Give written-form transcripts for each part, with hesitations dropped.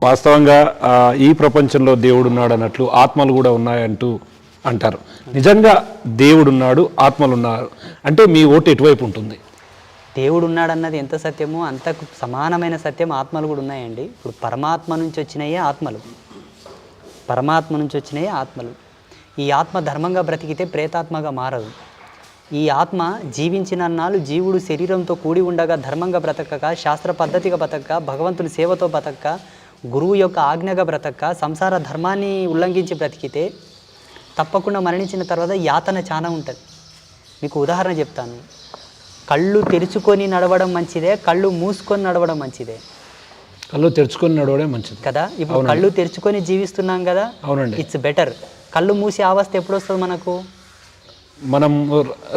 వాస్తవంగా ఈ ప్రపంచంలో దేవుడు ఉన్నాడు అన్నట్లు ఆత్మలు కూడా ఉన్నాయంటూ అంటారు. నిజంగా దేవుడు ఉన్నాడు, ఆత్మలు ఉన్నారు అంటే మీ ఓటు ఎటువైపు ఉంటుంది? దేవుడు ఉన్నాడన్నది ఎంత సత్యమో అంత సమానమైన సత్యం ఆత్మలు కూడా ఉన్నాయండి. ఇప్పుడు పరమాత్మ నుంచి వచ్చినాయే ఆత్మలు, పరమాత్మ నుంచి వచ్చినాయే ఆత్మలు. ఈ ఆత్మ ధర్మంగా బ్రతికితే ప్రేతాత్మగా మారదు. ఈ ఆత్మ జీవించినన్నాళ్ళు జీవుడు శరీరంతో కూడి ఉండగా ధర్మంగా బ్రతకక, శాస్త్ర పద్ధతిగా బ్రతకక, భగవంతుని సేవతో బ్రతకక, గురువు యొక్క ఆజ్ఞగా బ్రతకక, సంసార ధర్మాన్ని ఉల్లంఘించి బ్రతికితే తప్పకుండా మరణించిన తర్వాత యాతన చాలా ఉంటుంది. మీకు ఉదాహరణ చెప్తాను. కళ్ళు తెరుచుకొని నడవడం మంచిదే, కళ్ళు మూసుకొని నడవడం మంచిదే? కళ్ళు తెరుచుకొని నడవడం మంచిది కదా. ఇప్పుడు కళ్ళు తెరుచుకొని జీవిస్తున్నాం కదా. అవునండి. It's better. కళ్ళు మూసి అవస్థ ఎప్పుడు వస్తుంది మనకు? మనం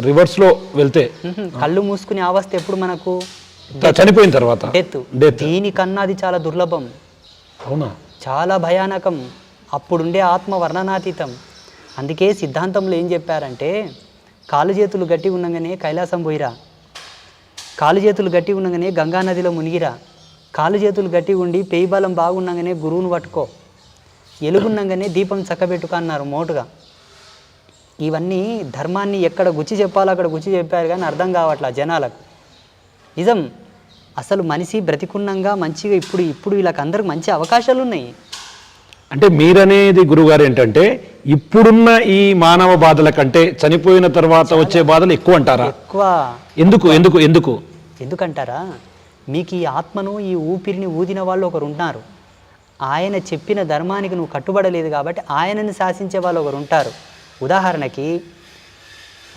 రివర్స్లో వెళ్తే. కళ్ళు మూసుకునే అవస్థ ఎప్పుడు మనకు? చనిపోయిన తర్వాత, డెత్. దీనికన్నా అది చాలా దుర్లభం. అవునా? చాలా భయానకం. అప్పుడుండే ఆత్మ వర్ణనాతీతం. అందుకే సిద్ధాంతంలో ఏం చెప్పారంటే, కాలు చేతులు గట్టి ఉండగానే కైలాసం పోయిరా, కాలు చేతులు గట్టి ఉండగానే గంగా నదిలో మునిగిరా, కాలు చేతులు గట్టి ఉండి పేయి బలం బాగుండగానే గురువును పట్టుకో, ఎలుగుండగానే దీపం చక్కబెట్టుకో అన్నారు మోటుగా. ఇవన్నీ ధర్మాన్ని ఎక్కడ గుచ్చి చెప్పాలో అక్కడ గుచ్చి చెప్పారు, కానీ అర్థం కావట్లా జనాలకు. నిజం. అసలు మనిషి బ్రతికున్నంగా మంచిగా ఇప్పుడు వీళ్ళకి అందరికి మంచి అవకాశాలు ఉన్నాయి. అంటే మీరనేది గురువుగారు ఏంటంటే, ఇప్పుడున్న ఈ మానవ బాధల కంటే చనిపోయిన తర్వాత వచ్చే బాధలు ఎక్కువ అంటారా? ఎక్కువ. ఎందుకు ఎందుకు ఎందుకు ఎందుకంటారా? మీకు ఈ ఆత్మను, ఈ ఊపిరిని ఊదిన వాళ్ళు ఒకరు ఉన్నారు. ఆయన చెప్పిన ధర్మానికి నువ్వు కట్టుబడలేదు కాబట్టి ఆయనని శాసించే వాళ్ళు ఒకరు ఉంటారు. ఉదాహరణకి,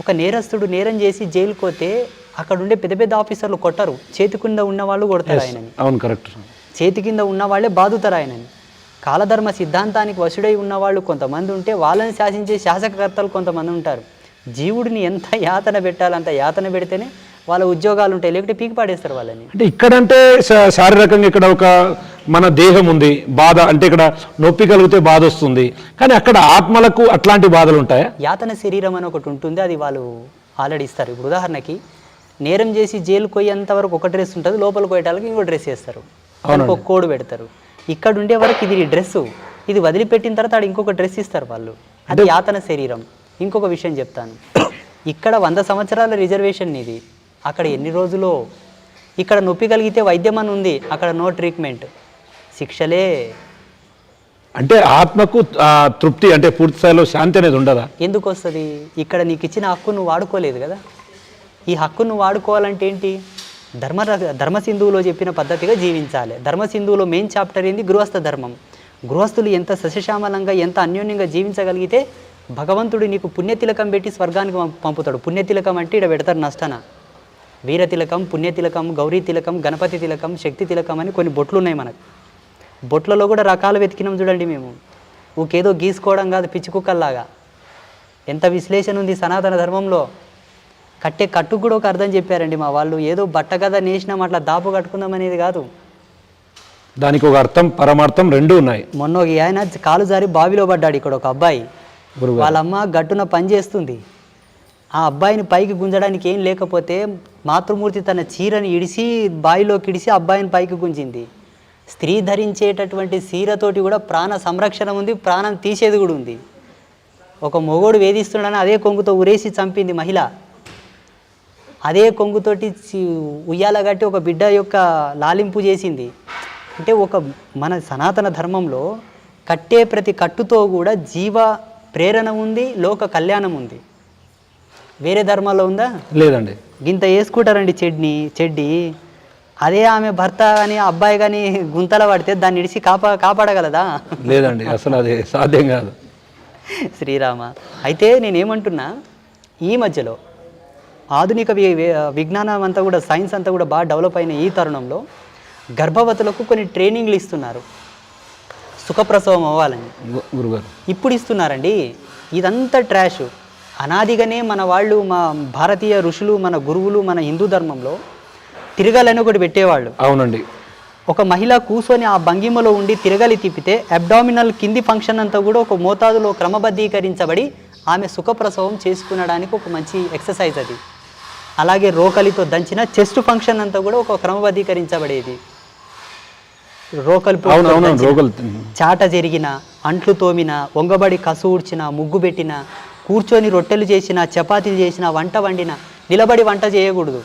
ఒక నేరస్తుడు నేరం చేసి జైలుకి పోతే అక్కడ ఉండే పెద్ద పెద్ద ఆఫీసర్లు కొట్టరు, చేతి కింద ఉన్న వాళ్ళు కొడతారు ఆయనని. అవును, కరెక్ట్. చేతి కింద ఉన్న వాళ్ళే బాదుతారు ఆయనని. కాలధర్మ సిద్ధాంతానికి వశుడై ఉన్నవాళ్ళు కొంతమంది ఉంటే వాళ్ళని శాసించే శాసకకర్తలు కొంతమంది ఉంటారు. జీవుడిని ఎంత యాతన పెట్టాలి అంత యాతన పెడితేనే వాళ్ళ ఉద్యోగాలు ఉంటాయి, లేకపోతే పీకి పాడేస్తారు వాళ్ళని. అంటే ఇక్కడంటే శారీరకంగా ఇక్కడ ఒక మన దేహం ఉంది, బాధ అంటే ఇక్కడ నొప్పి కలిగితే బాధ వస్తుంది, కానీ అక్కడ ఆత్మలకు అట్లాంటి బాధలు ఉంటాయా? యాతన శరీరం అని ఒకటి ఉంటుంది, అది వాళ్ళు ఆల్రెడీ ఇస్తారు. ఇప్పుడు ఉదాహరణకి, నేరం చేసి జైలుకి పోయేంత వరకు ఒక డ్రెస్ ఉంటుంది, లోపలికి పోయేటానికి ఇంకో డ్రెస్ వేస్తారు, ఒక కోడ్ పెడతారు. ఇక్కడ ఉండే వరకు ఇది డ్రెస్సు, ఇది వదిలిపెట్టిన తర్వాత ఆడ ఇంకొక డ్రెస్ ఇస్తారు వాళ్ళు. అది యాతన శరీరం. ఇంకొక విషయం చెప్తాను. ఇక్కడ 100 సంవత్సరాల రిజర్వేషన్ ఇది, అక్కడ ఎన్ని రోజులో. ఇక్కడ నొప్పి కలిగితే వైద్యం అని ఉంది, అక్కడ నో ట్రీట్మెంట్, శిక్షలే. అంటే ఆత్మకు తృప్తి అంటే పూర్తి స్థాయిలో శాంతి అనేది ఉండదా? ఎందుకు వస్తుంది? ఇక్కడ నీకు ఇచ్చిన హక్కు నువ్వు వాడుకోలేదు కదా. ఈ హక్కు నువ్వు వాడుకోవాలంటే ఏంటి? ధర్మసింధువులో చెప్పిన పద్ధతిగా జీవించాలి. ధర్మసింధువులో మెయిన్ చాప్టర్ ఏంది? గృహస్థ ధర్మం. గృహస్థులు ఎంత సస్యశ్యామలంగా, ఎంత అన్యోన్యంగా జీవించగలిగితే భగవంతుడు నీకు పుణ్యతిలకం పెట్టి స్వర్గానికి పంపుతాడు. పుణ్యతిలకం అంటే ఇక్కడ పెడతారు నష్టన. వీరతిలకం, పుణ్యతిలకం, గౌరీ తిలకం, గణపతి తిలకం, శక్తి తిలకం అని కొన్ని బొట్లు ఉన్నాయి మనకు. బొట్లలో కూడా రకాలు వెతికినాం చూడండి మేము. ఊకేదో గీసుకోవడం కాదు పిచ్చి కుక్కల్లాగా. ఎంత విశ్లేషణ ఉంది సనాతన ధర్మంలో. కట్టే కట్టుకు కూడా ఒక అర్థం చెప్పారండి మా వాళ్ళు. ఏదో బట్ట కదా నేసినాం అట్లా దాపు కట్టుకుందాం అనేది కాదు, దానికి ఒక అర్థం పరమార్థం రెండు ఉన్నాయి. మొన్న ఒక ఆయన కాలు జారి బావిలో పడ్డాడు. ఇక్కడ ఒక అబ్బాయి, వాళ్ళమ్మ గట్టున పని చేస్తుంది. ఆ అబ్బాయిని పైకి గుంజడానికి ఏం లేకపోతే మాతృమూర్తి తన చీరని ఇడిసి బావిలోకి ఇడిసి అబ్బాయిని పైకి గుంజింది. స్త్రీ ధరించేటటువంటి చీరతోటి కూడా ప్రాణ సంరక్షణ ఉంది, ప్రాణం తీసేది కూడా ఉంది. ఒక మొగోడు వేధిస్తున్నాడని అదే కొంగుతో ఉరేసి చంపింది మహిళ. అదే కొంగుతోటి ఉయ్యాల కట్టి ఒక బిడ్డ యొక్క లాలింపు చేసింది. అంటే ఒక మన సనాతన ధర్మంలో కట్టే ప్రతి కట్టుతో కూడా జీవ ప్రేరణ ఉంది, లోక కళ్యాణం ఉంది. వేరే ధర్మాల్లో ఉందా? లేదండి. గింత వేసుకుంటారండి చెడ్డి. అదే ఆమె భర్త కానీ అబ్బాయి కానీ గుంతల పడితే దాన్ని ఇడిచి కాపాడగలదా? లేదండి, అసలు అది సాధ్యం కాదు. శ్రీరామ. అయితే నేనేమంటున్నా, ఈ మధ్యలో ఆధునిక విజ్ఞానం అంతా కూడా, సైన్స్ అంతా కూడా బాగా డెవలప్ అయిన ఈ తరుణంలో గర్భవతులకు కొన్ని ట్రైనింగ్లు ఇస్తున్నారు, సుఖప్రసవం అవ్వాలని. గురుగారు ఇప్పుడు ఇస్తున్నారండి. ఇదంతా ట్రాష్. అనాదిగానే మన వాళ్ళు, మా భారతీయ ఋషులు, మన గురువులు, మన హిందూ ధర్మంలో తిరగాలని ఒకటి పెట్టేవాళ్ళు. అవునండి. ఒక మహిళ కూర్చొని ఆ భంగిమలో ఉండి తిరగలి తిప్పితే అబ్డామినల్ కింది ఫంక్షన్ అంతా కూడా ఒక మోతాదులో క్రమబద్ధీకరించబడి ఆమె సుఖప్రసవం చేసుకునడానికి ఒక మంచి ఎక్సర్సైజ్ అది. అలాగే రోకలితో దంచిన చెస్ట్ ఫంక్షన్ అంతా కూడా ఒక క్రమబద్ధీకరించబడేది. రోకలు అవునవును పోటుతో రోగులు చాట జరిగిన, అంట్లు తోమిన, వంగబడి కసు ఊడ్చిన, ముగ్గు పెట్టిన, కూర్చొని రొట్టెలు చేసిన, చపాతీలు చేసిన, వంట వండిన, నిలబడి వంట చేయకూడదు.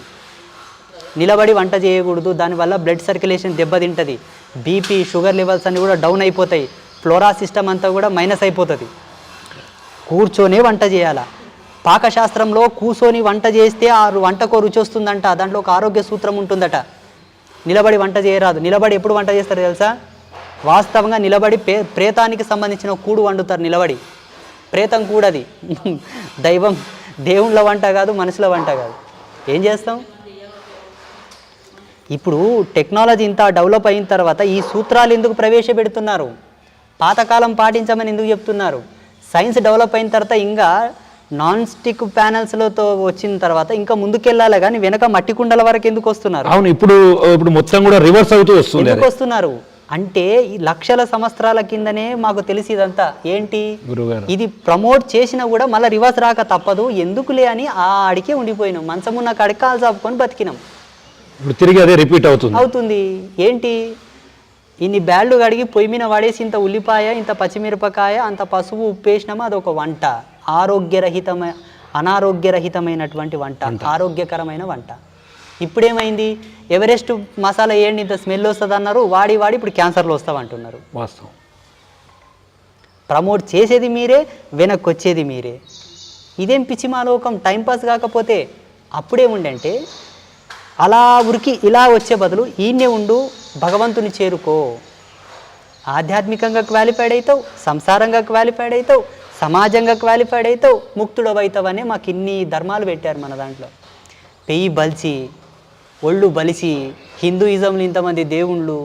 నిలబడి వంట చేయకూడదు. దానివల్ల బ్లడ్ సర్క్యులేషన్ దెబ్బతింటుంది. బీపీ, షుగర్ లెవెల్స్ అన్నీ కూడా డౌన్ అయిపోతాయి. ఫ్లోరా సిస్టమ్ అంతా కూడా మైనస్ అయిపోతుంది. కూర్చొనే వంట చేయాల. పాకశాస్త్రంలో కూర్చొని వంట చేస్తే ఆ వంటకో రుచి వస్తుందంట. దాంట్లో ఒక ఆరోగ్య సూత్రం ఉంటుందట. నిలబడి వంట చేయరాదు. నిలబడి ఎప్పుడు వంట చేస్తారు తెలుసా? వాస్తవంగా నిలబడి ప్రేతానికి సంబంధించిన కూడు వండుతారు. నిలబడి ప్రేతం కూడది. దేవుళ్ళ వంట కాదు, మనుషుల వంట కాదు. ఏం చేస్తాం? ఇప్పుడు టెక్నాలజీ ఇంత డెవలప్ అయిన తర్వాత ఈ సూత్రాలు ఎందుకు ప్రవేశపెడుతున్నారు? పాతకాలం పాటించమని ఎందుకు చెప్తున్నారు? సైన్స్ డెవలప్ అయిన తర్వాత ఇంకా నాన్ స్టిక్ ప్యానల్స్లతో వచ్చిన తర్వాత ఇంకా ముందుకెళ్ళాలి, కానీ వెనక మట్టి కుండల వరకు ఎందుకు వస్తున్నారు? అవును, ఇప్పుడు మొత్తం కూడా రివర్స్ అవుతూ వస్తుంది. ఎందుకు వస్తున్నారు అంటే ఈ లక్షల సంవత్సరాల కిందనే మాకు తెలిసి ఇదంతా ఏంటి ఇది ప్రమోట్ చేసినా కూడా మళ్ళీ రివర్స్ రాక తప్పదు. ఎందుకులే అని ఆ అడికే ఉండిపోయినాం. మంచమున్న కాడికి కాలు చాపుకొని బతికినాం. ఇప్పుడు తిరిగి అదే రిపీట్ అవుతుంది. ఏంటి? ఇన్ని బ్యాళ్ళు కడిగి పొయ్యి మీద వాడేసి ఇంత ఉల్లిపాయ, ఇంత పచ్చిమిరపకాయ, అంత పసుపు, ఉప్పు వేసినామా అదొక వంట. అనారోగ్యరహితమైనటువంటి వంట, ఆరోగ్యకరమైన వంట. ఇప్పుడేమైంది? ఎవరెస్ట్ మసాలా ఏంటి ఇంత స్మెల్ వస్తుంది అన్నారు. వాడి ఇప్పుడు క్యాన్సర్లు వస్తామంటున్నారు. వాస్తవం. ప్రమోట్ చేసేది మీరే, వెనక్కి వచ్చేది మీరే. ఇదేం పిచ్చి మాలోకం. టైంపాస్ కాకపోతే అప్పుడే ఉండంటే అలా ఉరికి ఇలా వచ్చే బదులు ఈయన్నే ఉండు, భగవంతుని చేరుకో. ఆధ్యాత్మికంగా క్వాలిఫైడ్ అవుతావు, సంసారంగా క్వాలిఫైడ్ అవుతావు, సమాజంగా క్వాలిఫైడ్ అవుతావు, ముక్తుడవైతావు అనే మాకు ఇన్ని ధర్మాలు పెట్టారు మన దాంట్లో. పెయ్యి బలిచి, ఒళ్ళు బలిసి, హిందూయిజంలో ఇంతమంది దేవుళ్ళు,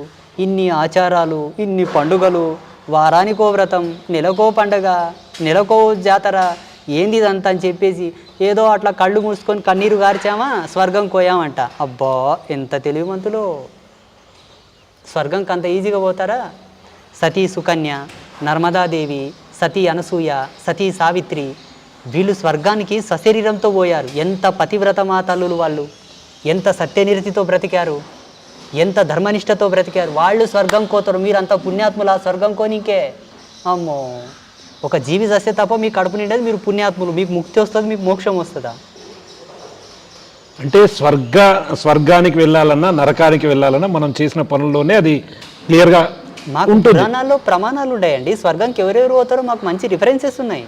ఇన్ని ఆచారాలు, ఇన్ని పండుగలు, వారానికో వ్రతం, నెలకో పండగ, నెలకో జాతర, ఏంది ఇదంతా అని చెప్పేసి ఏదో అట్లా కళ్ళు మూసుకొని కన్నీరు గార్చామా స్వర్గం కోయామంట. అబ్బా ఎంత తెలివిమంతులో! స్వర్గంకి అంత ఈజీగా పోతారా? సతీ సుకన్య, నర్మదాదేవి, సతీ అనసూయ, సతీ సావిత్రి, వీళ్ళు స్వర్గానికి సశరీరంతో పోయారు. ఎంత పతివ్రత మాతల్లులు వాళ్ళు! ఎంత సత్యనిరతితో బ్రతికారు, ఎంత ధర్మనిష్టతో బ్రతికారు. వాళ్ళు స్వర్గం కోతారు. మీరు అంత పుణ్యాత్ములా స్వర్గం కోనికే? అమ్మో, ఒక జీవి సస్తే తప్ప మీకు కడుపు నిండేది. మీరు పుణ్యాత్ములు, మీకు ముక్తి వస్తుంది, మీకు మోక్షం వస్తుందా? అంటే స్వర్గానికి వెళ్ళాలన్నా నరకానికి వెళ్ళాలన్నా మనం చేసిన పనుల్లోనే అది క్లియర్గా మాకు పురాణాల్లో ప్రమాణాలు ఉన్నాయండి. స్వర్గంకి ఎవరెవరు పోతారో మాకు మంచి రిఫరెన్సెస్ ఉన్నాయి.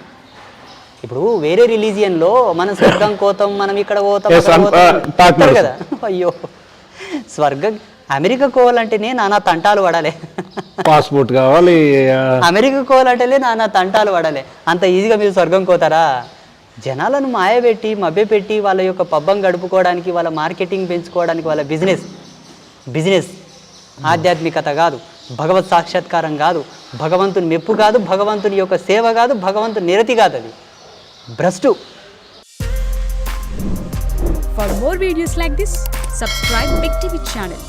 ఇప్పుడు వేరే రిలీజియన్లో మనం స్వర్గం కోతాం, మనం ఇక్కడ పోతాం కదా. అయ్యో, స్వర్గం అమెరికా కోవాలంటేనే నానా తంటాలు పడాలి. పాస్పోర్ట్ కావాలి. అమెరికా కోవాలంటేనే నానా తంటాలు పడాలి. అంత ఈజీగా మీరు స్వర్గం కోతారా? జనాలను మాయబెట్టి, మభ్యపెట్టి, వాళ్ళ యొక్క పబ్బం గడుపుకోవడానికి, వాళ్ళ మార్కెటింగ్ పెంచుకోవడానికి, వాళ్ళ బిజినెస్ ఆధ్యాత్మికత కాదు, భగవత్ సాక్షాత్కారం కాదు, భగవంతుని మెప్పు కాదు, భగవంతుని యొక్క సేవ కాదు, భగవంతుని నిరతి కాదు. అది భ్రష్టు. For more videos like this, subscribe Big TV channel.